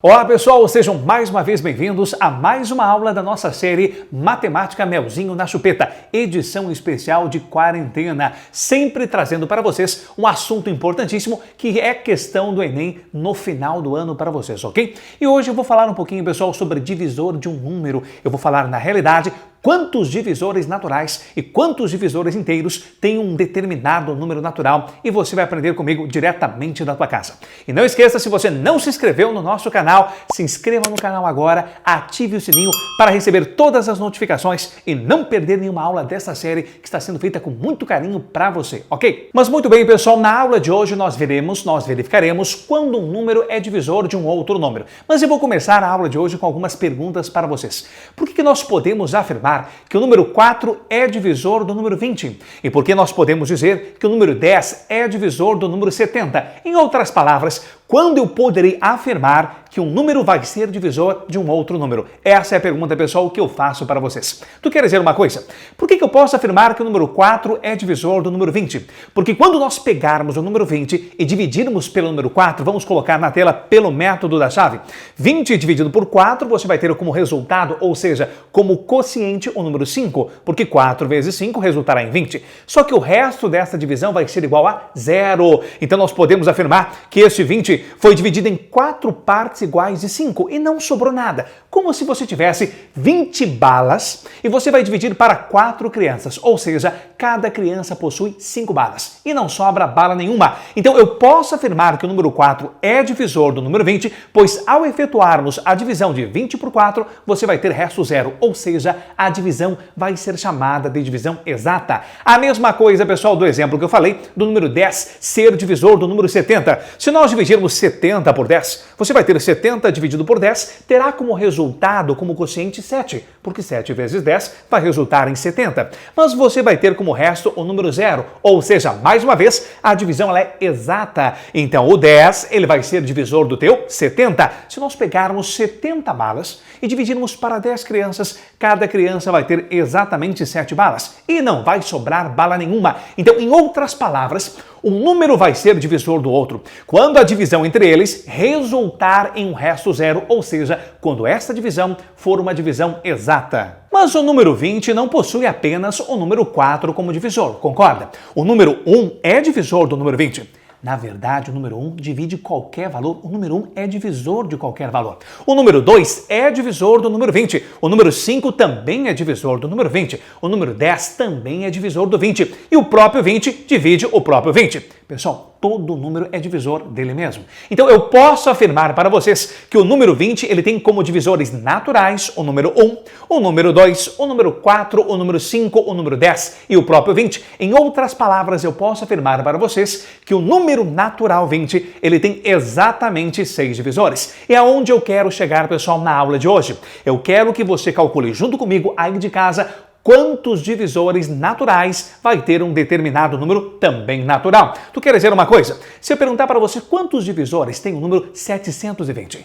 Olá pessoal, sejam mais uma vez bem-vindos a mais uma aula da nossa série Matemática Melzinho na Chupeta, edição especial de quarentena, sempre trazendo para vocês um assunto importantíssimo que é questão do Enem no final do ano para vocês, ok? E hoje eu vou falar um pouquinho, pessoal, sobre divisor de um número. Eu vou falar, na realidade, quantos divisores naturais e quantos divisores inteiros tem um determinado número natural, e você vai aprender comigo diretamente da tua casa. E não esqueça, se você não se inscreveu no nosso canal, se inscreva no canal agora, ative o sininho para receber todas as notificações e não perder nenhuma aula dessa série que está sendo feita com muito carinho para você, ok? Mas muito bem, pessoal, na aula de hoje nós verificaremos quando um número é divisor de um outro número. Mas eu vou começar a aula de hoje com algumas perguntas para vocês. Por que nós podemos afirmar que o número 4 é divisor do número 20? E por que nós podemos dizer que o número 10 é divisor do número 70? Em outras palavras, quando eu poderei afirmar que um número vai ser divisor de um outro número? Essa é a pergunta, pessoal, que eu faço para vocês. Tu quer dizer uma coisa? Por que eu posso afirmar que o número 4 é divisor do número 20? Porque quando nós pegarmos o número 20 e dividirmos pelo número 4, vamos colocar na tela pelo método da chave. 20 dividido por 4, você vai ter como resultado, ou seja, como quociente, o número 5, porque 4 vezes 5 resultará em 20. Só que o resto dessa divisão vai ser igual a 0. Então nós podemos afirmar que este 20 foi dividido em 4 partes iguais de 5 e não sobrou nada. Como se você tivesse 20 balas e você vai dividir para 4 crianças, ou seja, cada criança possui 5 balas e não sobra bala nenhuma. Então eu posso afirmar que o número 4 é divisor do número 20, pois ao efetuarmos a divisão de 20 por 4, você vai ter resto 0, ou seja, a divisão vai ser chamada de divisão exata. A mesma coisa, pessoal, do exemplo que eu falei do número 10 ser divisor do número 70. Se nós dividirmos 70 por 10, você vai ter 70 dividido por 10, terá como resultado, como quociente, 7, porque 7 vezes 10 vai resultar em 70. Mas você vai ter como resto o número 0, ou seja, mais uma vez, a divisão ela é exata. Então o 10 ele vai ser divisor do teu 70. Se nós pegarmos 70 balas e dividirmos para 10 crianças, cada criança vai ter exatamente 7 balas e não vai sobrar bala nenhuma. Então, em outras palavras, um número vai ser divisor do outro quando a divisão entre eles resultar em um resto 0, ou seja, quando essa divisão for uma divisão exata. Mas o número 20 não possui apenas o número 4 como divisor, concorda? O número 1 é divisor do número 20. Na verdade, o número 1 divide qualquer valor. O número 1 é divisor de qualquer valor. O número 2 é divisor do número 20. O número 5 também é divisor do número 20. O número 10 também é divisor do 20. E o próprio 20 divide o próprio 20. Pessoal, todo número é divisor dele mesmo. Então eu posso afirmar para vocês que o número 20 ele tem como divisores naturais o número 1, o número 2, o número 4, o número 5, o número 10 e o próprio 20. Em outras palavras, eu posso afirmar para vocês que o número natural 20 ele tem exatamente 6 divisores. E é onde eu quero chegar, pessoal, na aula de hoje. Eu quero que você calcule junto comigo aí de casa quantos divisores naturais vai ter um determinado número também natural. Tu quer dizer uma coisa? Se eu perguntar para você quantos divisores tem o número 720?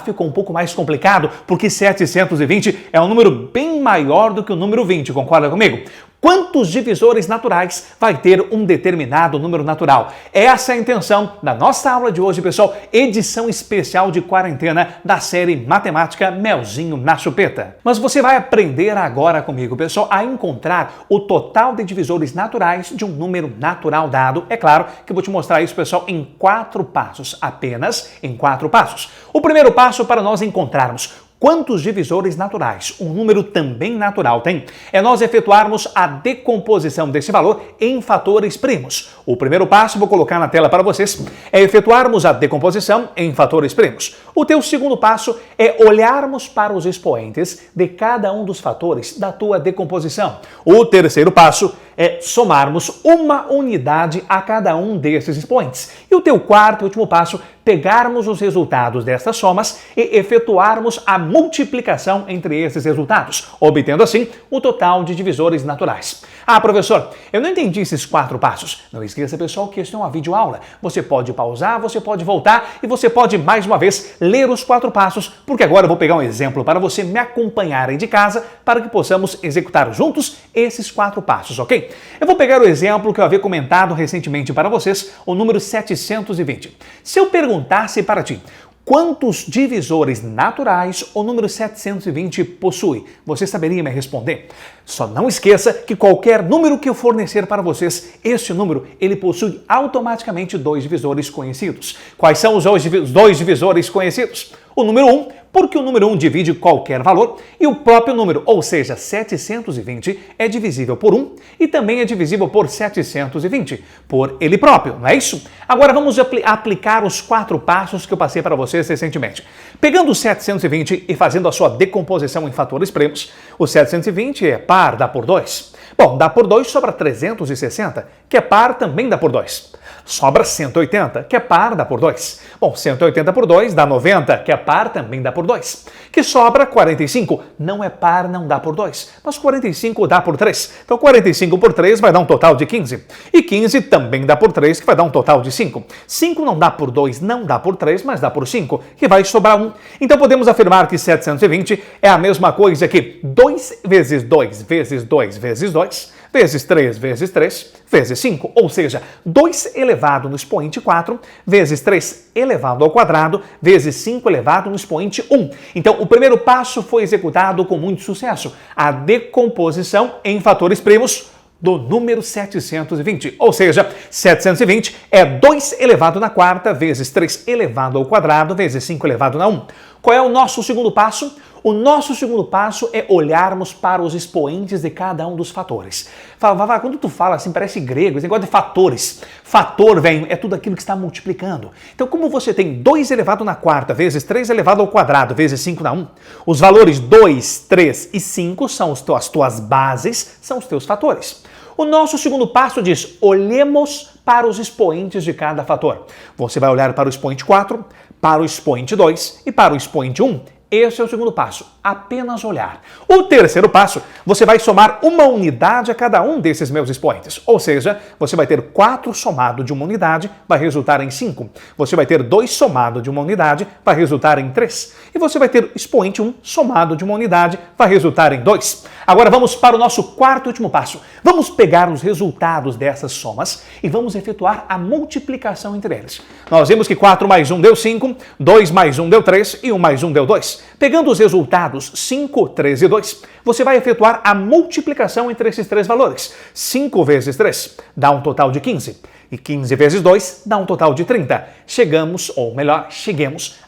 Ficou um pouco mais complicado, porque 720 é um número bem maior do que o número 20, concorda comigo? Quantos divisores naturais vai ter um determinado número natural? Essa é a intenção da nossa aula de hoje, pessoal, edição especial de quarentena da série Matemática Melzinho na Chupeta. Mas você vai aprender agora comigo, pessoal, a encontrar o total de divisores naturais de um número natural dado. É claro que eu vou te mostrar isso, pessoal, em 4 passos, apenas em 4 passos. O primeiro passo para nós encontrarmos quantos divisores naturais um número também natural tem é nós efetuarmos a decomposição desse valor em fatores primos. O primeiro passo, vou colocar na tela para vocês, é efetuarmos a decomposição em fatores primos. O teu segundo passo é olharmos para os expoentes de cada um dos fatores da tua decomposição. O terceiro passo é somarmos uma unidade a cada um desses expoentes. E o teu quarto e último passo, pegarmos os resultados dessas somas e efetuarmos a multiplicação entre esses resultados, obtendo assim o total de divisores naturais. Professor, eu não entendi esses 4 passos. Não esqueça, pessoal, que este é uma videoaula. Você pode pausar, você pode voltar e você pode, mais uma vez, ler os 4 passos, porque agora eu vou pegar um exemplo para você me acompanhar aí de casa para que possamos executar juntos esses 4 passos, ok? Eu vou pegar o exemplo que eu havia comentado recentemente para vocês, o número 720. Se eu perguntasse para ti quantos divisores naturais o número 720 possui? Você saberia me responder? Só não esqueça que qualquer número que eu fornecer para vocês, este número, ele possui automaticamente dois divisores conhecidos. Quais são os dois divisores conhecidos? O número 1, porque o número 1 divide qualquer valor, e o próprio número, ou seja, 720, é divisível por 1 e também é divisível por 720, por ele próprio, não é isso? Agora vamos aplicar os 4 passos que eu passei para vocês recentemente. Pegando o 720 e fazendo a sua decomposição em fatores primos, o 720 é par, dá por 2. Bom, dá por 2, sobra 360, que é par, também dá por 2. Sobra 180, que é par, dá por 2. Bom, 180 por 2 dá 90, que é par, também dá por 2. Que sobra 45, não é par, não dá por 2, mas 45 dá por 3. Então 45 por 3 vai dar um total de 15. E 15 também dá por 3, que vai dar um total de 5. 5 não dá por 2, não dá por 3, mas dá por 5, que vai sobrar 1. Então podemos afirmar que 720 é a mesma coisa que 2 vezes 2 vezes 2 vezes 2, vezes 3 vezes 3, vezes 5, ou seja, 2 elevado no expoente 4, vezes 3 elevado ao quadrado, vezes 5 elevado no expoente 1. Então, o primeiro passo foi executado com muito sucesso, a decomposição em fatores primos do número 720, ou seja, 720 é 2 elevado na quarta, vezes 3 elevado ao quadrado, vezes 5 elevado na 1. Qual é o nosso segundo passo? O nosso segundo passo é olharmos para os expoentes de cada um dos fatores. Vavá, quando tu fala assim, parece grego, esse negócio de fatores. Fator, velho, é tudo aquilo que está multiplicando. Então, como você tem 2 elevado na quarta, vezes 3 elevado ao quadrado, vezes 5 na 1, os valores 2, 3 e 5 são as tuas bases, são os teus fatores. O nosso segundo passo diz, olhemos para os expoentes de cada fator. Você vai olhar para o expoente 4, para o expoente 2 e para o expoente 1. Esse é o segundo passo, apenas olhar. O terceiro passo, você vai somar uma unidade a cada um desses meus expoentes. Ou seja, você vai ter 4 somado de uma unidade, vai resultar em 5. Você vai ter 2 somado de uma unidade, vai resultar em 3. E você vai ter expoente 1 somado de uma unidade, vai resultar em 2. Agora vamos para o nosso quarto e último passo. Vamos pegar os resultados dessas somas e vamos efetuar a multiplicação entre eles. Nós vimos que 4 mais 1 deu 5, 2 mais 1 deu 3 e 1 mais 1 deu 2. Pegando os resultados 5, 3 e 2, você vai efetuar a multiplicação entre esses 3 valores. 5 vezes 3 dá um total de 15. E 15 vezes 2 dá um total de 30. Cheguemos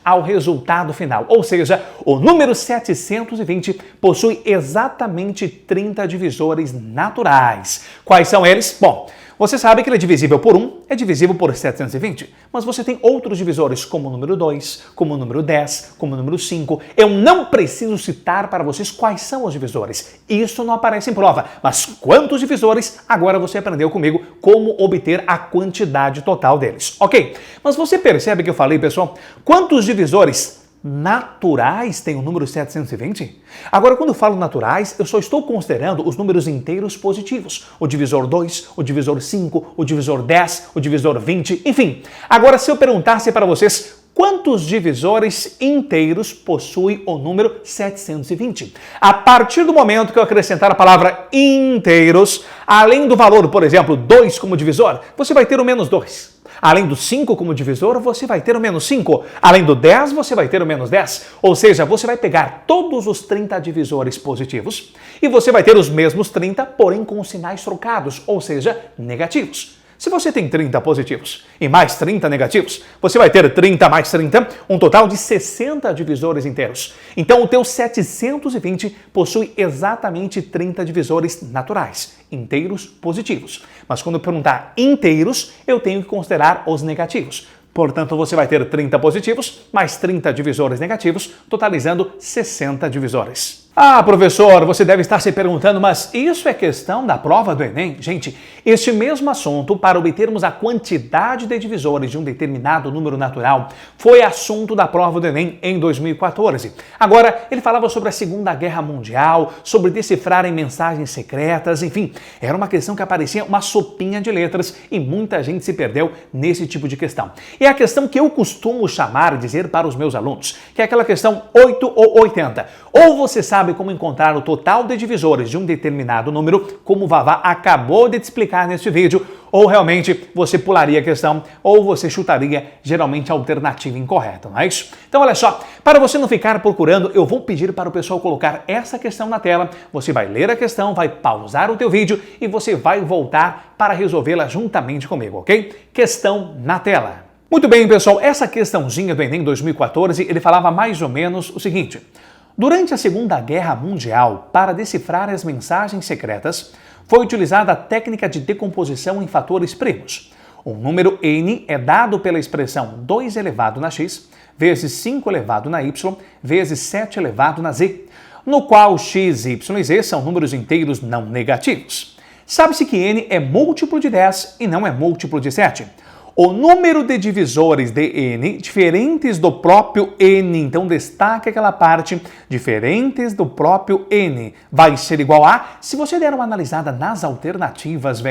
ao resultado final. Ou seja, o número 720 possui exatamente 30 divisores naturais. Quais são eles? Bom, você sabe que ele é divisível por 1, é divisível por 720, mas você tem outros divisores, como o número 2, como o número 10, como o número 5. Eu não preciso citar para vocês quais são os divisores. Isso não aparece em prova, mas quantos divisores, agora você aprendeu comigo como obter a quantidade total deles. Ok, mas você percebe que eu falei, pessoal, quantos divisores naturais tem o número 720? Agora, quando eu falo naturais, eu só estou considerando os números inteiros positivos. O divisor 2, o divisor 5, o divisor 10, o divisor 20, enfim. Agora, se eu perguntasse para vocês quantos divisores inteiros possui o número 720? A partir do momento que eu acrescentar a palavra inteiros, além do valor, por exemplo, 2 como divisor, você vai ter o menos 2. Além do 5 como divisor, você vai ter o menos 5. Além do 10, você vai ter o menos 10. Ou seja, você vai pegar todos os 30 divisores positivos e você vai ter os mesmos 30, porém com sinais trocados, ou seja, negativos. Se você tem 30 positivos e mais 30 negativos, você vai ter 30 mais 30, um total de 60 divisores inteiros. Então, o teu 720 possui exatamente 30 divisores naturais, inteiros positivos. Mas quando eu perguntar inteiros, eu tenho que considerar os negativos. Portanto, você vai ter 30 positivos mais 30 divisores negativos, totalizando 60 divisores. Ah, professor, você deve estar se perguntando, mas isso é questão da prova do Enem? Gente, este mesmo assunto, para obtermos a quantidade de divisores de um determinado número natural, foi assunto da prova do Enem em 2014. Agora, ele falava sobre a Segunda Guerra Mundial, sobre decifrarem mensagens secretas, enfim, era uma questão que aparecia uma sopinha de letras e muita gente se perdeu nesse tipo de questão. É a questão que eu costumo dizer para os meus alunos, que é aquela questão 8 ou 80. Ou você sabe sabe como encontrar o total de divisores de um determinado número, como o Vavá acabou de te explicar neste vídeo, ou realmente você pularia a questão, ou você chutaria geralmente a alternativa incorreta, não é isso? Então olha só, para você não ficar procurando, eu vou pedir para o pessoal colocar essa questão na tela, você vai ler a questão, vai pausar o teu vídeo e você vai voltar para resolvê-la juntamente comigo, ok? Questão na tela. Muito bem, pessoal, essa questãozinha do Enem 2014, ele falava mais ou menos o seguinte: durante a Segunda Guerra Mundial, para decifrar as mensagens secretas, foi utilizada a técnica de decomposição em fatores primos. Um número n é dado pela expressão 2 elevado na x, vezes 5 elevado na y, vezes 7 elevado na z, no qual x, y e z são números inteiros não negativos. Sabe-se que n é múltiplo de 10 e não é múltiplo de 7. O número de divisores de n diferentes do próprio n, então destaque aquela parte, diferentes do próprio n, vai ser igual a, se você der uma analisada nas alternativas,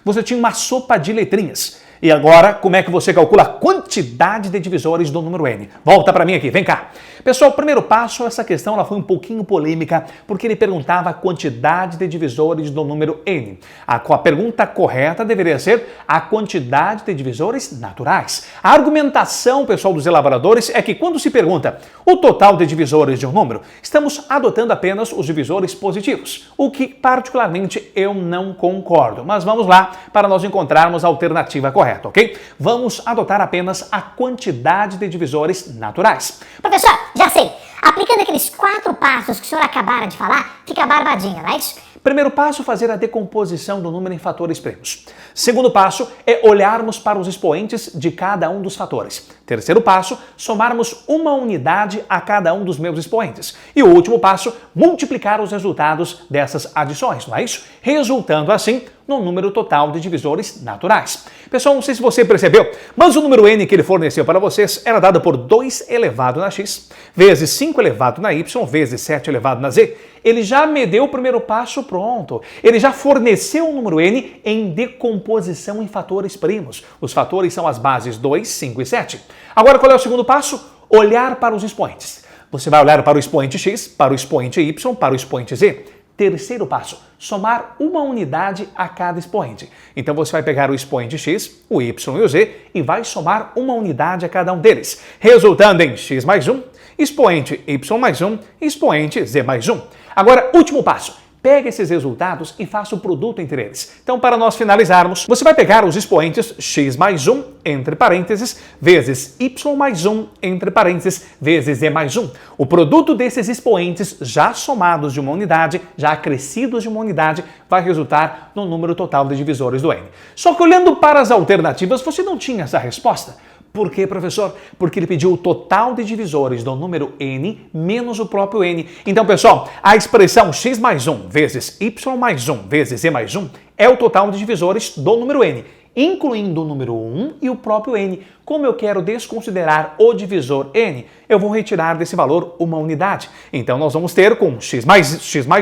você tinha uma sopa de letrinhas. E agora, como é que você calcula a quantidade de divisores do número n? Volta para mim aqui, vem cá. Pessoal, o primeiro passo, essa questão ela foi um pouquinho polêmica, porque ele perguntava a quantidade de divisores do número n. A pergunta correta deveria ser a quantidade de divisores naturais. A argumentação, pessoal, dos elaboradores é que quando se pergunta o total de divisores de um número, estamos adotando apenas os divisores positivos, o que particularmente eu não concordo. Mas vamos lá para nós encontrarmos a alternativa correta. Ok? Vamos adotar apenas a quantidade de divisores naturais. Professor, já sei. Aplicando aqueles 4 passos que o senhor acabara de falar, fica barbadinho, não é isso? Primeiro passo, fazer a decomposição do número em fatores primos. Segundo passo é olharmos para os expoentes de cada um dos fatores. Terceiro passo, somarmos uma unidade a cada um dos meus expoentes. E o último passo, multiplicar os resultados dessas adições, não é isso? Resultando assim no número total de divisores naturais. Pessoal, não sei se você percebeu, mas o número n que ele forneceu para vocês era dado por 2 elevado na x, vezes 5 elevado na y, vezes 7 elevado na z. Ele já me deu o primeiro passo pronto. Ele já forneceu o número n em decomposição em fatores primos. Os fatores são as bases 2, 5 e 7. Agora, qual é o segundo passo? Olhar para os expoentes. Você vai olhar para o expoente x, para o expoente y, para o expoente z. Terceiro passo, somar uma unidade a cada expoente. Então você vai pegar o expoente x, o y e o z e vai somar uma unidade a cada um deles, resultando em x mais 1, expoente y mais 1, expoente z mais 1. Agora, último passo. Pega esses resultados e faça o produto entre eles. Então, para nós finalizarmos, você vai pegar os expoentes x mais 1, entre parênteses, vezes y mais 1, entre parênteses, vezes z mais 1. O produto desses expoentes já somados de uma unidade, já acrescidos de uma unidade, vai resultar no número total de divisores do n. Só que olhando para as alternativas, você não tinha essa resposta. Por quê, professor? Porque ele pediu o total de divisores do número n menos o próprio n. Então, pessoal, a expressão x mais 1 vezes y mais 1 vezes z mais 1 é o total de divisores do número n, incluindo o número 1 e o próprio n. Como eu quero desconsiderar o divisor n, eu vou retirar desse valor uma unidade. Então, nós vamos ter com x mais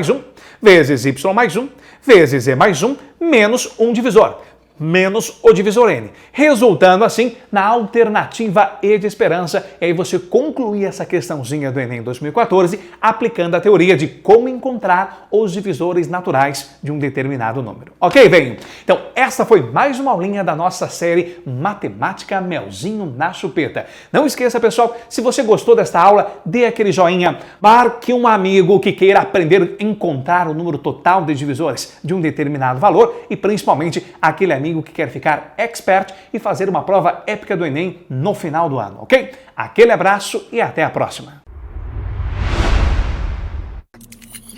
1 vezes y mais 1 vezes z mais 1 menos um divisor, menos o divisor n, resultando assim na alternativa E de esperança. E aí você concluir essa questãozinha do Enem 2014 aplicando a teoria de como encontrar os divisores naturais de um determinado número. Ok, venho? Então, essa foi mais uma aulinha da nossa série Matemática Melzinho na Chupeta. Não esqueça, pessoal, se você gostou desta aula, dê aquele joinha, marque um amigo que queira aprender a encontrar o número total de divisores de um determinado valor e principalmente aquele amigo que quer ficar expert e fazer uma prova épica do Enem no final do ano, ok? Aquele abraço e até a próxima!